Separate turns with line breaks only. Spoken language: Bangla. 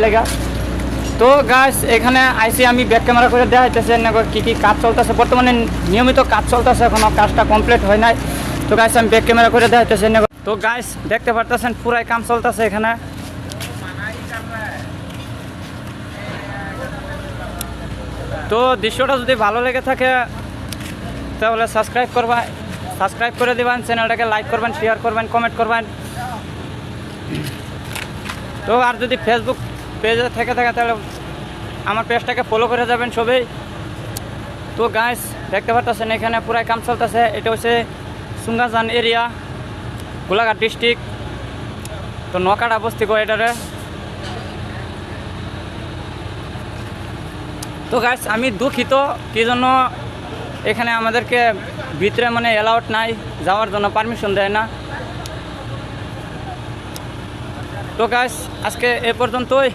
লাগা। তো গাইস এখানে আইসি আমি ব্যাক ক্যামেরা করে দেখাইতেছে কী কী কাজ চলতেছে, বর্তমানে নিয়মিত কাজ চলতেছে, এখনও কাজটা কমপ্লিট হয় নাই। তো গাইস আমি ব্যাক ক্যামেরা করে দেখাইতেছি। তো গাইস দেখতে পারতেছেন পুরাই কাম চলতেছে এখানে। তো দৃশ্যটা যদি ভালো লেগে থাকে তাহলে সাবস্ক্রাইব করে দেবেন, চ্যানেলটাকে লাইক করবেন, শেয়ার করবেন, কমেন্ট করবেন। তো আর যদি ফেসবুক পেজে থেকে থাকে তাহলে আমার পেজটাকে ফলো করে যাবেন সবাই। তো গাইস দেখতে পারতেছেন এখানে পুরাই কাম চলতেছে। এটা হচ্ছে সুঙ্গাজান এরিয়া, গোলাঘাট ডিস্ট্রিক্ট। তো নকাটা বস্তি কো এটারে। তো গাইস আমি দুঃখিত কি জন্য এখানে আমাদেরকে ভিতরে মানে অ্যালাউড নাই, যাওয়ার জন্য পারমিশন দেয় না। তো গাইস আজকে এ পর্যন্তই।